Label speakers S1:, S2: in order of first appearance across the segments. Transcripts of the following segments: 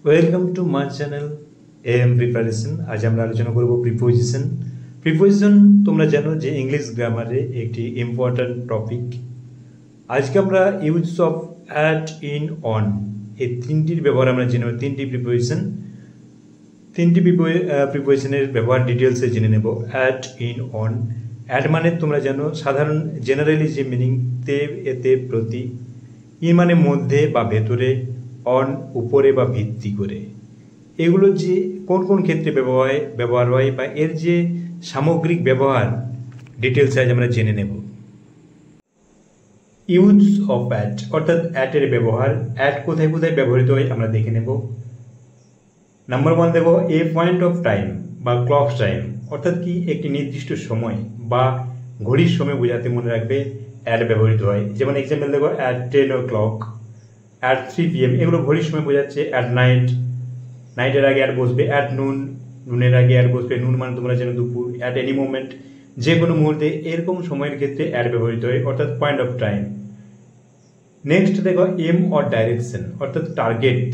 S1: Welcome to my channel am preparation. আজ আমরা আলোচনা করব প্রিপোজিশন। প্রিপোজিশন তোমরা জানো যে ইংলিশ গ্রামারে একটি ইম্পর্ট্যান্ট টপিক। আজকে আমরা use of at, in, on এই তিনটির ব্যবহার আমরা জেনে নেব। তিনটি প্রিপোজিশনের ব্যবহার ডিটেলসে জেনে নেব। At, in, on. অ্যাট মানে তোমরা জানো সাধারণ জেনারেলি যে মিনিং, তে, এতে, প্রতি। ইন মানে মধ্যে বা ভেতরে, অন উপরে বা ভিত্তি করে। এগুলো যে কোন কোন ক্ষেত্রে ব্যবহার হয় বা এর যে সামগ্রিক ব্যবহার ডিটেলস আজ আমরা জেনে নেব। ইউজ অফ অ্যাট অর্থাৎ অ্যাটের ব্যবহার। অ্যাট কোথায় কোথায় ব্যবহৃত হয় আমরা দেখে নেব। নাম্বার 1 দেখো, এ পয়েন্ট অফ টাইম বা ক্লক টাইম অর্থাৎ কি একটি নির্দিষ্ট সময় বা ঘড়ির সময় বোঝাতে মনে রাখবে অ্যাট ব্যবহৃত হয়। যেমন এক্সাম্পল দেখো, অ্যাট 10 o'clock, অ্যাট 3 PM এগুলো ঘড়ির সময় বোঝাচ্ছে। অ্যাট নাইট, নাইটের আগে অ্যাট বসবে। অ্যাট নুন, নুনের আগে অ্যাট বসবে। নুন মানে তোমরা জানো দুপুর। অ্যাট এনি মোমেন্ট, যে কোনো মুহূর্তে, এরকম সময়ের ক্ষেত্রে অ্যাট ব্যবহৃত হয় অর্থাৎ পয়েন্ট অফ টাইম। নেক্সট দেখো, এম অর ডাইরেকশন অর্থাৎ টার্গেট,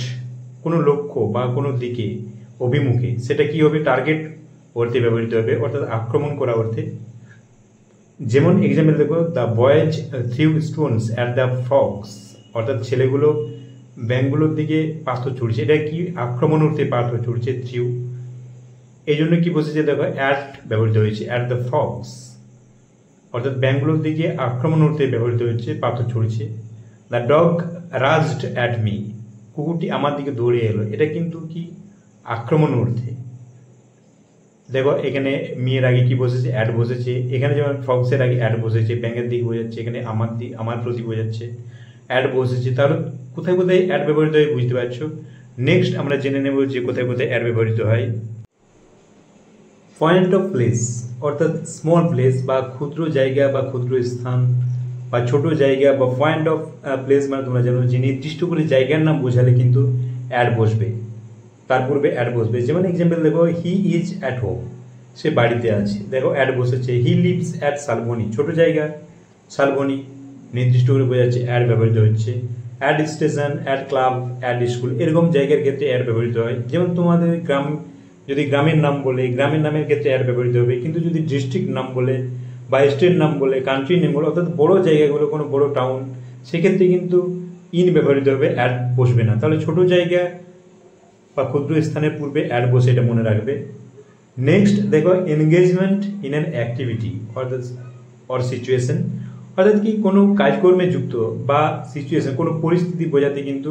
S1: কোনো লক্ষ্য বা কোনো দিকে অভিমুখে, সেটা কি হবে টার্গেট অর্থে ব্যবহৃত হবে অর্থাৎ আক্রমণ করা অর্থে। যেমন এক্সাম্পল দেখো, the boys threw Stones at the frogs অর্থাৎ ছেলেগুলো ব্যাঙগুলোর দিকে পাথর ছুড়ছে। এটা কি আক্রমণ অর্থে পাথর ছুড়ছে, থ্রিউ। এই জন্য কি বসেছে দেখো, অ্যাট ব্যবহৃত হয়েছে, অ্যাট দ্য ফ্রগস অর্থাৎ ব্যাঙগুলোর দিকে আক্রমণ অর্থে ব্যবহৃত হচ্ছে, পাথর ছুড়ছে। দ্য ডগ রাজড অ্যাট মি, কুকুরটি আমার দিকে দৌড়ে এলো, এটা কিন্তু কি আক্রমণ অর্থে। দেখো এখানে মেয়ের আগে কি বসেছে, অ্যাড বসেছে। এখানে যেমন ফ্রগসের আগে অ্যাড বসেছে, ব্যাঙের দিকে বোঝাচ্ছে। এখানে আমার প্রতি বোঝাচ্ছে, অ্যাড বসেছে। তাহলে কোথায় কোথায় অ্যাড ব্যবহৃত হয় বুঝতে পারছো। নেক্সট আমরা জেনে নেব যে কোথায় কোথায় অ্যাড ব্যবহৃত হয়। পয়েন্ট অফ প্লেস অর্থাৎ স্মল প্লেস বা ক্ষুদ্র জায়গা বা ক্ষুদ্র স্থান বা ছোট জায়গা বা পয়েন্ট অফ প্লেস মানে তোমরা জানো যে নির্দিষ্ট করে জায়গার নাম বোঝালে কিন্তু অ্যাড বসবে, তার পূর্বে অ্যাড বসবে। যেমন এক্সাম্পল দেখো, হি ইজ অ্যাট হোম, সে বাড়িতে আছে। দেখো অ্যাড বসেছে। হি লিভস অ্যাট শালবনি, ছোট জায়গা শালবনি, নির্দিষ্ট করে বোঝাচ্ছে, অ্যাড ব্যবহৃত হচ্ছে। At station, at club, at school, এরকম জায়গার ক্ষেত্রে অ্যাড ব্যবহৃত হয়। যেমন তোমাদের গ্রাম, যদি গ্রামের নাম বলে গ্রামের নামের ক্ষেত্রে অ্যাড ব্যবহৃত হবে, কিন্তু যদি ডিস্ট্রিক্ট নাম বলে বা স্টেট নাম বলে, কান্ট্রি নেম বলে অর্থাৎ বড় জায়গাগুলো, কোনো বড় টাউন, সেক্ষেত্রে কিন্তু ইন ব্যবহৃত হবে, অ্যাড বসবে না। তাহলে ছোট জায়গা বা ক্ষুদ্র স্থানের পূর্বে অ্যাড বসে, এটা মনে রাখবে। নেক্সট দেখো, এনগেজমেন্ট ইন অ্যান অ্যাক্টিভিটি অর্থাৎ অর সিচুয়েশন অর্থাৎ কি কোনো কাজকর্মে যুক্ত বা সিচুয়েশন, কোনো পরিস্থিতি বোঝাতে কিন্তু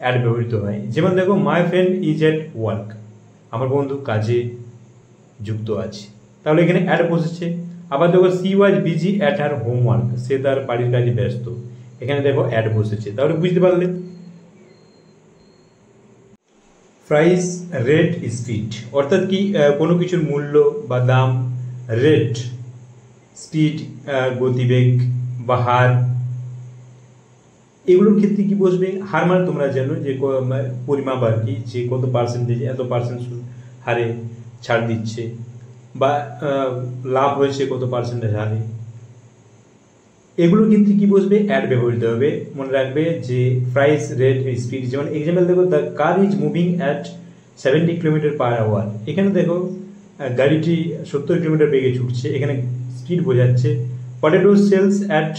S1: অ্যাড ব্যবহৃত হয়। যেমন দেখো, my friend is at work, আমার বন্ধু কাজে যুক্ত আছে, তাহলে এখানে অ্যাড বসেছে। আবার দেখো, she was busy at her homework, সে তার বাড়ির কাজে ব্যস্ত, এখানে দেখো অ্যাড বসেছে। তাহলে বুঝতে পারলে। প্রাইস, রেট, স্পিড অর্থাৎ কি কোনো কিছুর মূল্য বা দাম, রেট, স্পিড গতিবেগ বা হার, এগুলোর ক্ষেত্রে কি বসবে। হার মানে তোমরা জানো যে পরিমাপ আর কি, যে কত পার্সেন্টেজ, এত পার্সেন্ট হারে ছাড় দিচ্ছে, বা লাভ হয়েছে কত পার্সেন্টেজ হারে, এগুলোর ক্ষেত্রে কি বসবে, অ্যাড ব্যবহৃত হবে। মনে রাখবে যে প্রাইস, রেট, স্পিড। যেমন এক্সাম্পল দেখো, the car is moving at 70 km/h, এখানে দেখো গাড়িটি 70 কিলোমিটার বেগে ছুটছে, এখানে স্পিড বোঝাচ্ছে। Potato sells at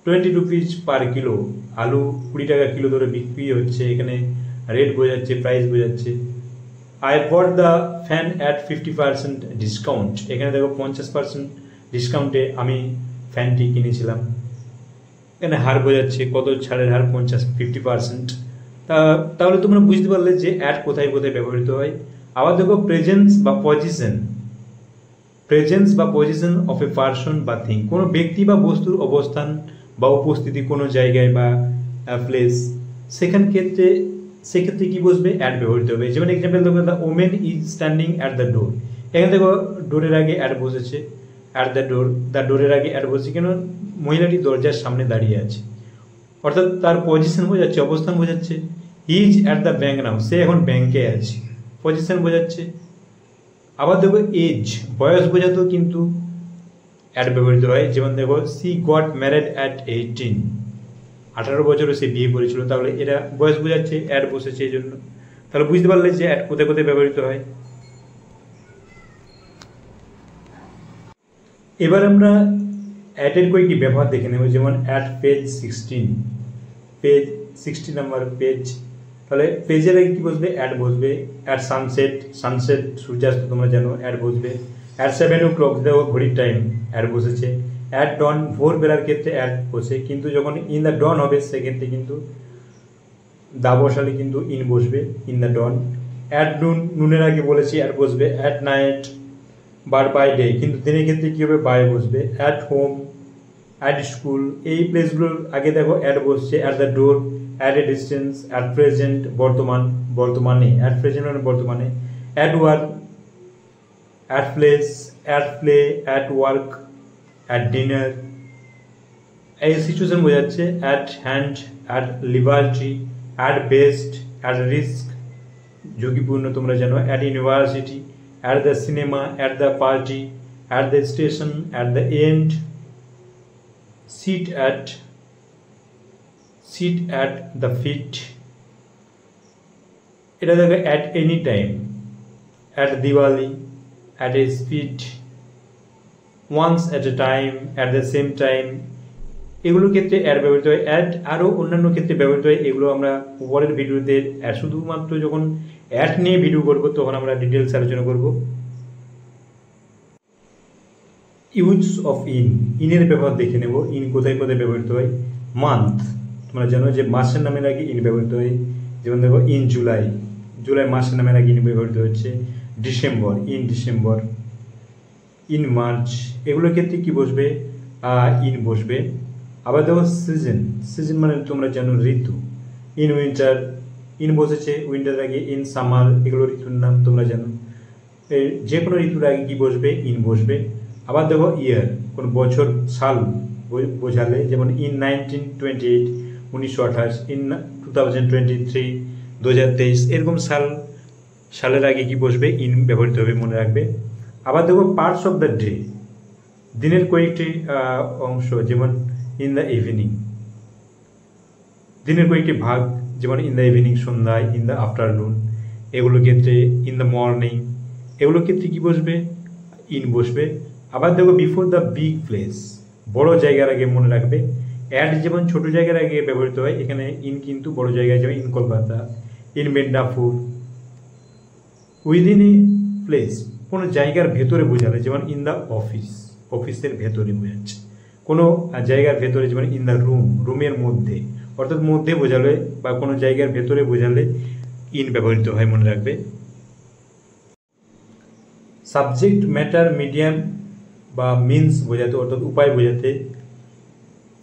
S1: 20 rupees per kilo, আলু 20 টাকা কিলো ধরে বিক্রি হচ্ছে, এখানে রেট বোঝাচ্ছে, প্রাইস বোঝাচ্ছে। I bought the fan at 50% discount, এখানে দেখো 50% ডিসকাউন্টে আমি ফ্যানটি কিনেছিলাম, এখানে হার বোঝাচ্ছে, কত ছাড়ের হার, 50%। তাহলে তোমরা বুঝতে পারলে যে অ্যাড কোথায় কোথায় ব্যবহৃত হয়। আবার দেখো, প্রেজেন্স বা পজিশন, প্রেজেন্স বা পজিশন অফ এ পার্সন বা থিং, কোনো ব্যক্তি বা বস্তুর অবস্থান বা উপস্থিতি কোনো জায়গায় বা প্লেস, সেক্ষেত্রে কি বসবে, অ্যাড ব্যবহৃত হবে। যেমন এক্সাম্পল দেখো, the women is standing at the door, এখানে দেখো ডোরের আগে অ্যাড বসেছে, অ্যাট দ্য ডোর, দ্য ডোরের আগে অ্যাড বসেছে, কেন মহিলাটি দরজার সামনে দাঁড়িয়ে আছে, অর্থাৎ তার পজিশন বোঝাচ্ছে, অবস্থান বোঝাচ্ছে। He is at the bank now, সে এখন ব্যাংকে আছে, পজিশন বোঝাচ্ছে। আবার দেখো, এজ, বয়স বোঝাতেও কিন্তু অ্যাড ব্যবহৃত হয়। যেমন দেখো, সি গট ম্যারেড অ্যাট 18, 18 বছরে সে বিয়ে করেছিল, তাহলে এরা বয়স বোঝাচ্ছে, অ্যাড বসেছে এই জন্য। তাহলে বুঝতে পারলে যে অ্যাট কোথায় কোথায় ব্যবহৃত হয়। এবার আমরা অ্যাটের কয়েকটি ব্যবহার দেখে নেব, যেমন at page 16, page 60 number page. তাহলে পেজের আগে কি বসবে? অ্যাট বসবে। অ্যাট সানসেট, সানসেট সূর্যাস্ত তোমরা জানো, অ্যাট বসবে। অ্যাট 7 o'clock দেখো ঘড়ির টাইম, অ্যাট বসেছে। অ্যাট ডন ভোরবেলার ক্ষেত্রে অ্যাট বসে, কিন্তু যখন ইন দ্য ডন হবে সেক্ষেত্রে কিন্তু দা বসালে কিন্তু ইন বসবে, in the Don. At noon, নুনের আগে বলেছি অ্যাট বসবে। অ্যাট নাইট বার বাই ডে, কিন্তু দিনের ক্ষেত্রে কী হবে? বাই বসবে। অ্যাট হোম, অ্যাট স্কুল, এই প্লেসগুলোর আগে দেখো অ্যাট বসছে। At the door, at a distance, at present বর্তমান, বর্তমানে, অ্যাট প্রেজেন্ট মানে বর্তমানে। At work, at place, at play, at work, at dinner, এই সিচুয়েশন বোঝাচ্ছে। At hand, at liberty, at best, at risk ঝুঁকিপূর্ণ তোমরা জানো। At university, at the cinema, at the party, at the station, at the end, sit at the feet, এটা দেখো at any time, at Diwali, at a speed, once at a time, at the same time, এগুলোর ক্ষেত্রে add ব্যবহৃত হয়। Add আরও অন্যান্য ক্ষেত্রে ব্যবহৃত হয়, এগুলো আমরা পরের ভিডিওতে শুধুমাত্র যখন অ্যাড নিয়ে ভিডিও করব তখন আমরা ডিটেলস আলোচনা করব। ইউজ অফ ইন, ইনের ব্যবহার দেখে নেব। ইন কোথায় কোথায় ব্যবহৃত হয়? মান্থ, তোমরা জানো যে মাসের নামের আগে ইন ব্যবহৃত হয়, যেমন দেখো ইন জুলাই, জুলাই মাসের নামের আগে ইন ব্যবহৃত হচ্ছে। December, in December. In March, এগুলোর ক্ষেত্রে কি বসবে? ইন বসবে। আবার দেখো সিজন, সিজন মানে তোমরা জানো ঋতু। ইন উইন্টার, ইন বসেছে উইন্টার আগে। ইন সামার, এগুলো ঋতুর নাম তোমরা জানো। যে কোনো ঋতুর আগে কি বসবে? ইন বসবে। আবার দেখো ইয়ার, কোন বছর, সাল বোঝালে, যেমন ইন 1928, 1928, ইন 2023, 2023, এরকম সালের আগে কি বসবে? ইন ব্যবহৃত হবে, মনে রাখবে। আবার দেখো পার্টস অফ দ্য ডে, দিনের কয়েকটি অংশ, যেমন ইন দ্য ইভিনিং, দিনের কয়েকটি ভাগ, যেমন ইন দ্য ইভিনিং সন্ধ্যায়, ইন দ্য আফটারনুন, এগুলোর ক্ষেত্রে ইন দ্য মর্নিং, এগুলোর ক্ষেত্রে কি বসবে? ইন বসবে। আবার দেখো বিফোর দ্য বিগ প্লেস, বড় জায়গার আগে, মনে রাখবে। অ্যাট যেমন ছোট জায়গার আগে ব্যবহৃত হয়, এখানে ইন কিন্তু বড় জায়গায়, যেমন in Kolkata, in Medinipur. Within a place, কোনো জায়গার ভেতরে বোঝালে, যেমন ইন দ্য অফিস, অফিসের ভেতরে বোঝাচ্ছে। কোনো জায়গার ভেতরে, যেমন ইন দ্য রুম, রুমের মধ্যে, অর্থাৎ মধ্যে বোঝালে বা কোনো জায়গার ভেতরে বোঝালে ইন ব্যবহৃত হয়, মনে রাখবে। সাবজেক্ট ম্যাটার মিডিয়াম বা মিনস বোঝাতে, অর্থাৎ উপায় বোঝাতে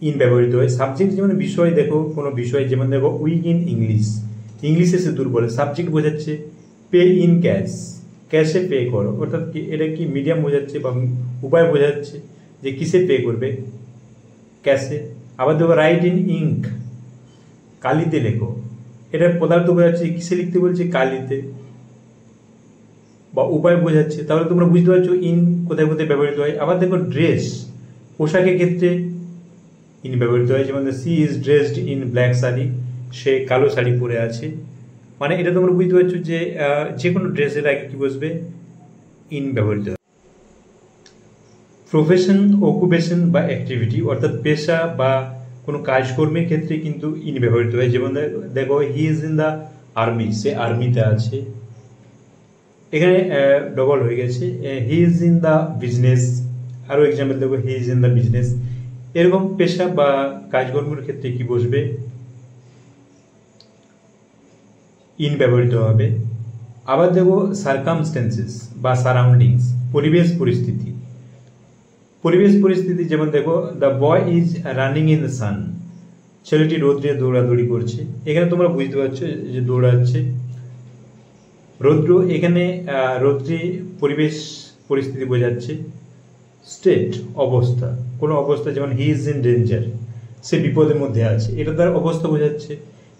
S1: ইন ব্যবহৃত হয়। সাবজেক্ট যেমন বিষয়, দেখো কোনো বিষয়, যেমন দেখো উইক ইন ইংলিশ, ইংলিশে সে দুর্বল। সাবজেক্ট বোঝাচ্ছে pay in cash, cache pay করো, অর্থাৎ কি এটা কি মিডিয়াম বোঝাচ্ছে বা উপায় বোঝাচ্ছে যে কিসে পে করবে? ক্যাশে। আবার দেখো রাইট ইন ইঙ্ক, কালিতে লেখো, এটার পদার্থ বোঝাচ্ছে কিসে লিখতে বলছে? কালিতে, বা উপায় বোঝাচ্ছে। তাহলে তোমরা বুঝতে পারছো ইন কোথায় কোথায় ব্যবহৃত হয়। আবার দেখো ড্রেস, পোশাকের ক্ষেত্রে ইন ব্যবহৃত হয়, যেমন she is dressed in black শাড়ি, সে কালো শাড়ি পরে আছে। মানে এটা তোমরা বুঝতে পারছো যে যে কোনো ড্রেসের আগে কি বসবে? ইন ব্যবহৃত হয়। প্রফেশন, অকুপেশন বা অ্যাক্টিভিটি, অর্থাৎ পেশা বা কোনো কাজকর্মের ক্ষেত্রে কিন্তু ইন ব্যবহৃত হয়, যেমন দেখো he is in the army, সে আর্মিতে আছে, এখানে ডবল হয়ে গেছে। He is in the business, আরও এক্সাম্পল দেখো he is in the business. এরকম পেশা বা কাজকর্মের ক্ষেত্রে কি বসবে? ইন ব্যবহৃত হবে। আবার দেখো সার্কামস্টেন্সেস বা সারাউন্ডিংস, পরিবেশ পরিস্থিতি, পরিবেশ পরিস্থিতি, যেমন দেখো the boy is running in the সান, ছেলেটি রৌদ্রে দৌড়াদৌড়ি করছে, এখানে তোমরা বুঝতে পারছো যে দৌড়াচ্ছে। রৌদ্র, এখানে রৌদ্রে পরিবেশ পরিস্থিতি বোঝাচ্ছে। স্টেট, অবস্থা, কোনো অবস্থা, যেমন হি ইজ ইন ডেঞ্জার, সে বিপদের মধ্যে আছে, এটা তার অবস্থা বোঝাচ্ছে।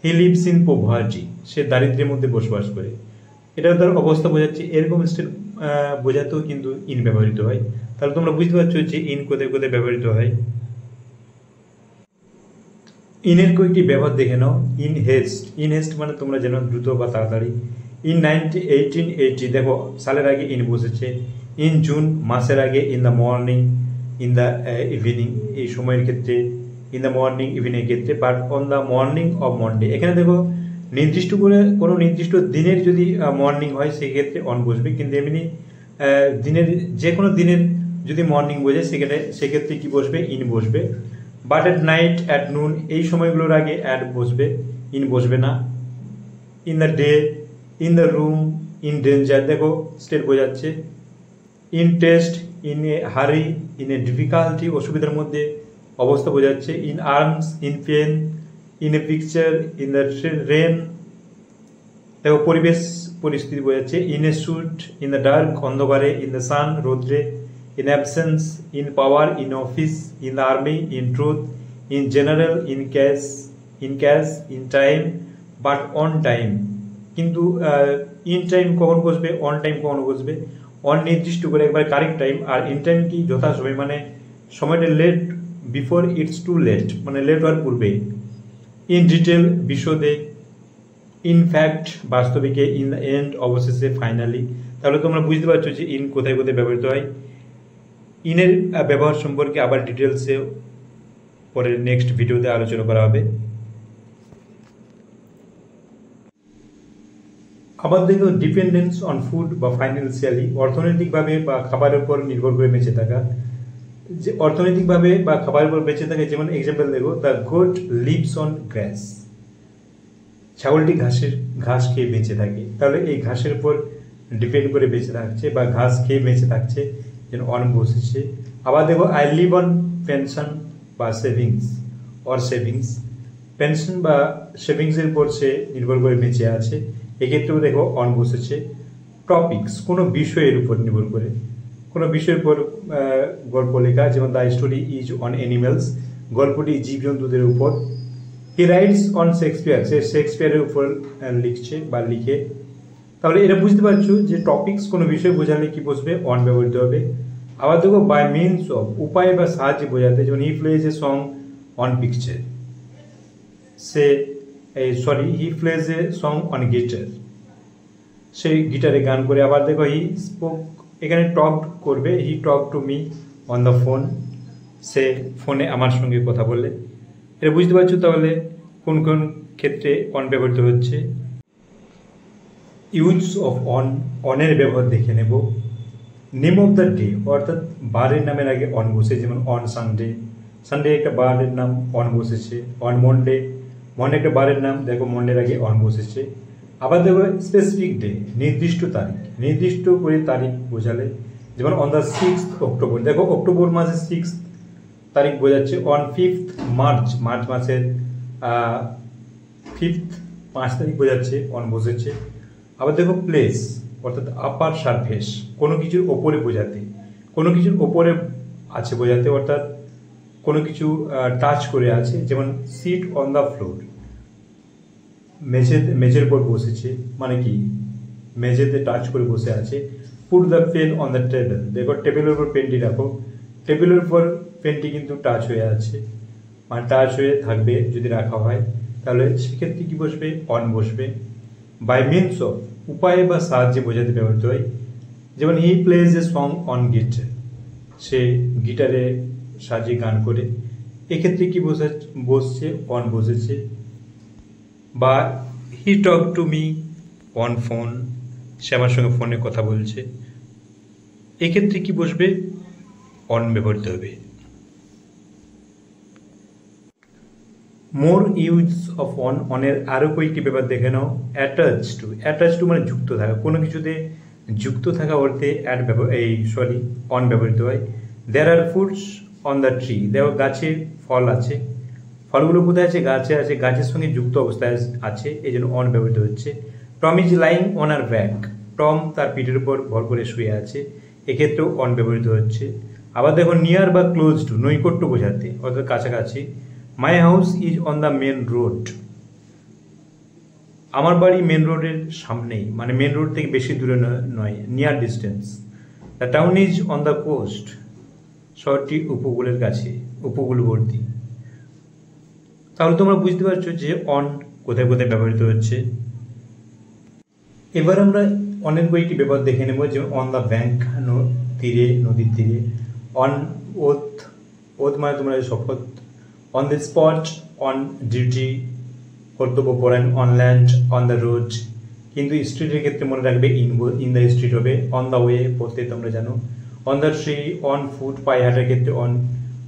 S1: হি লিভস ইন পভার্টি, সে দারিদ্র্যের মধ্যে বসবাস করে, এটা তার অবস্থা বোঝাচ্ছে। এরকম স্টেট বোঝাতেও কিন্তু ইন ব্যবহৃত হয়। তাহলে তোমরা বুঝতে পারছো যে ইন কোথায় কোথায় ব্যবহৃত হয়। ইনের কয়েকটি ব্যবহার দেখে নাও। ইন হেস্ট, ইন হেস্ট মানে তোমরা যেন দ্রুত বা তাড়াতাড়ি। ইন 1880 দেখো সালের আগে ইন বসেছে। ইন জুন মাসের আগে in the morning, in the evening এই সময়ের ক্ষেত্রে, ইন দ্য মর্নিং ইভিনিং এর ক্ষেত্রে। But on the morning of Monday, এখানে দেখো নির্দিষ্ট করে কোনো নির্দিষ্ট দিনের যদি মর্নিং হয় সেক্ষেত্রে অন বসবে, কিন্তু এমনি দিনের যে কোনো দিনের যদি মর্নিং বোঝে সেক্ষেত্রে কি বসবে, ইন বসবে। But at night, at noon এই সময়গুলোর আগে অ্যাট বসবে, ইন বসবে না। In the day, in the room, in danger দেখো স্টেট বোঝাচ্ছে। In test, in a hurry, in a difficulty অসুবিধার মধ্যে অবস্থা বোঝাচ্ছে। In arms, in pain, in a picture, in the rain দেখো পরিবেশ পরিস্থিতি বোঝাচ্ছে। In a suit, in the dark অন্ধকারে, ইন দ্য সান রৌদ্রে, in absence, in power, in office, in the army, in truth, in general, in cash, in time, but on time. কিন্তু in time কখন বসবে, on time কখন বসবে। On নির্দিষ্ট করে একবার কারেক্ট টাইম, আর ইন টাইম কি যথাসময়, মানে সময়টা late before it's too late, মানে লেট হওয়ার পূর্বে। ইন ডিটেল বিশদে, ইন ফ্যাক্ট বাস্তবিকে, ইন দ্য এন্ড অবশেষে, ফাইনালি। তাহলে তোমরা বুঝতে পারছো যে ইন কোথায় কোথায় ব্যবহৃত হয়। ইনের ব্যবহার সম্পর্কে আবার ডিটেলসে পরে নেক্সট ভিডিওতে আলোচনা করা হবে। আবার দেখো ডিপেন্ডেন্স অন ফুড বা ফাইন্যান্সিয়ালি, অর্থনৈতিকভাবে বা খাবারের উপর নির্ভর করে বেঁচে থাকা। যে অর্থনৈতিকভাবে বা খাবারের উপর বেঁচে থাকে, যেমন এক্সাম্পল দেখো, the goat lives on grass, ছাগলটি ঘাস খেয়ে বেঁচে থাকে। তাহলে এই ঘাসের উপর ডিপেন্ড করে বেঁচে থাকছে বা ঘাস খেয়ে বেঁচে থাকছে, যেন অন বসেছে। আবার দেখো আই লিভ অন পেনশন বা সেভিংস, পেনশন বা সেভিংসের উপর সে নির্ভর করে বেঁচে আছে, এক্ষেত্রেও দেখো অন বসেছে। টপিক্স কোনো বিষয়ের উপর নির্ভর করে, কোনো বিষয়ের উপর গল্প লেখা, যেমন the story is on animals, গল্পটি জীবজন্তুদের উপর। হি রাইটস অন শেক্সপিয়ার, সে শেক্সপিয়ারের উপর লিখছে বা লিখে। তাহলে এটা বুঝতে পারছো যে টপিক্স কোনো বিষয় বোঝালে কি বসবে, অন ব্যবহৃত হবে। আবার দেখো বাই মিনস অফ, উপায় বা সাহায্যে বোঝাতে, যেমন he plays a song on picture, he plays a song on guitar, সে গিটারে গান করে। আবার দেখো হি স্পোক, এখানে টক করবে, he talk to me on the phone, সে ফোনে আমার সঙ্গে কথা বলে। এটা বুঝতে পারছো তাহলে কোন কোন ক্ষেত্রে অন ব্যবহৃত হচ্ছে। ইউজ অফ অন, অনের ব্যবহার দেখে নেব। নেম অফ দ্য ডে, অর্থাৎ বারের নামের আগে অন বসে, যেমন অন সানডে একটা বারের নাম, অন বসেছে। অন মন্ডে একটা বারের নাম, দেখো মন্ডের আগে অন বসেছে। আবার দেখো স্পেসিফিক ডে, নির্দিষ্ট তারিখ, নির্দিষ্ট করে তারিখ বোঝালে, যেমন অন দ্য 6th অক্টোবর, দেখো অক্টোবর মাসের 6 তারিখ বোঝাচ্ছে। অন 5th মার্চ মাসের 5 তারিখ বোঝাচ্ছে, অন বসেছে। আবার দেখো প্লেস, অর্থাৎ আপার সারফেস, কোনো কিছুর ওপরে বোঝাতে, কোনো কিছুর ওপরে আছে বোঝাতে, অর্থাৎ কোনো কিছু টাচ করে আছে, যেমন সিট অন দ্য ফ্লোর, মেঝের উপর বসেছে, মানে কি মেঝেতে টাচ করে বসে আছে। Put the pen on the table, দেখো টেবিলের উপর পেনটি রাখো, টেবিলের উপর পেনটি কিন্তু টাচ হয়ে আছে, মানে টাচ হয়ে থাকবে যদি রাখা হয়, তাহলে সেক্ষেত্রে কি বসবে, অন বসবে। বাই মিনস অফ, উপায় বা সাহায্যে বোঝাতে ব্যবহৃত হয়, যেমন he plays a song on guitar, সে গিটারে সাজিয়ে গান করে, এক্ষেত্রে কি বসছে, অন বসেছে। বা he talk to me on phone, সে আমার সঙ্গে ফোনে কথা বলছে, এক্ষেত্রে কি বসবে, অন ব্যবহৃত হবে। মোর ইউজ অফ অন, অনের আরও কয়েকটি ব্যাপার দেখে নাও। অ্যাটাচ টু মানে যুক্ত থাকা, কোনো কিছুতে যুক্ত থাকা অর্থে অন ব্যবহৃত হয়। দেয়ার আর ফ্রুটস অন দ্য ট্রি, দেখো গাছে ফল আছে, ফলগুলো কোথায় আছে, গাছে আছে, গাছের সঙ্গে যুক্ত অবস্থায় আছে, এই জন্য অন ব্যবহৃত হচ্ছে। Tom is lying on her back, Tom তার পিঠের উপর ভর করে শুয়ে আছে, এক্ষেত্রেও অন ব্যবহৃত হচ্ছে। আবার দেখো নিয়ার বা ক্লোজ টু, নৈকট্য বোঝাতে, অর্থাৎ কাছাকাছি। My house is on the main road, আমার বাড়ি মেন রোডের সামনেই, মানে মেন রোড থেকে বেশি দূরে নয়, near distance. The town is on the coast, শহরটি উপকূলের কাছে, উপকূলবর্তী। তাহলে তোমরা বুঝতে পারছো যে অন কোথায় কোথায় ব্যবহৃত হচ্ছে। এবার আমরা অনের কয়েকটি ব্যবহার দেখে নেব, যে অন দ্য ব্যাংক তীরে, নদীর তীরে। অন ওথ, ওথ মানে তোমরা শপথ। On the spot, on duty কর্তব্য পরায়ণ। On land, on the road. কিন্তু স্ট্রিটের ক্ষেত্রে মনে রাখবে ইন দ্য স্ট্রিট হবে। অন দ্য ওয়ে পড়তে তোমরা জানো। On the tree, on foot পায়ে হাঁটার ক্ষেত্রে অন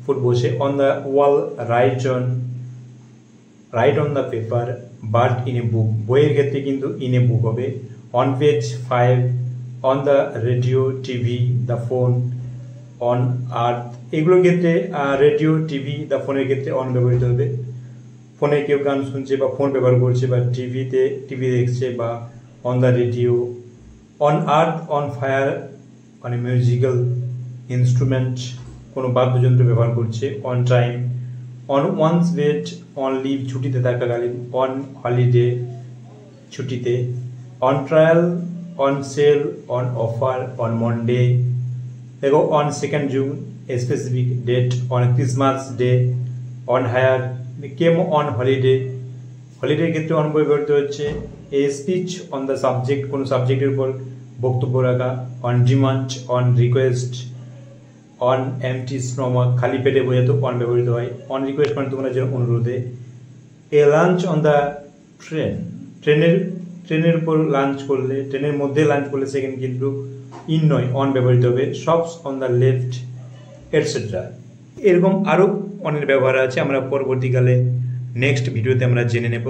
S1: ফুট বসে। On the wall, write on the paper, but in a book, বইয়ের ক্ষেত্রে কিন্তু ইন এ বুক হবে। On page 5, on the radio, TV, the phone, on earth, এগুলোর ক্ষেত্রে রেডিও, টিভি, দ্য ফোনের ক্ষেত্রে অন ব্যবহৃত হবে। ফোনে কেউ গান শুনছে বা ফোন ব্যবহার করছে বা টিভি দেখছে, বা on the radio. On earth, on fire, মানে মিউজিক্যাল ইনস্ট্রুমেন্ট, কোনো বাদ্যযন্ত্র ব্যবহার করছে। On time, on one's bed, on leave, ছুটিতে থাকাকালীন। অন হলিডে, ছুটিতে। On trial, on sale, on offer, on Monday. দেখো on 2 June, specific date. On Christmas Day, on hire, came on holiday, হলিডের ক্ষেত্রে অন ব্যবহৃত হচ্ছে। A speech on the subject, কোনো সাবজেক্টের উপর বক্তব্য রাখা। On demand, on request. On empty stomach, খালি পেটে বোঝাতে অন ব্যবহৃত হয়। অন রিকোয়েস্ট মানে তোমরা যে অনুরোধে। এ লাঞ্চ অন দ্য ট্রেন, ট্রেনের উপর লাঞ্চ করলে, ট্রেনের মধ্যে লাঞ্চ করলে সেখানে কিন্তু ইন নয়, অন ব্যবহৃত হবে। Shops on the left, etcetera. এরকম আরও অনের ব্যবহার আছে, আমরা পরবর্তীকালে নেক্সট ভিডিওতে আমরা জেনে নেব।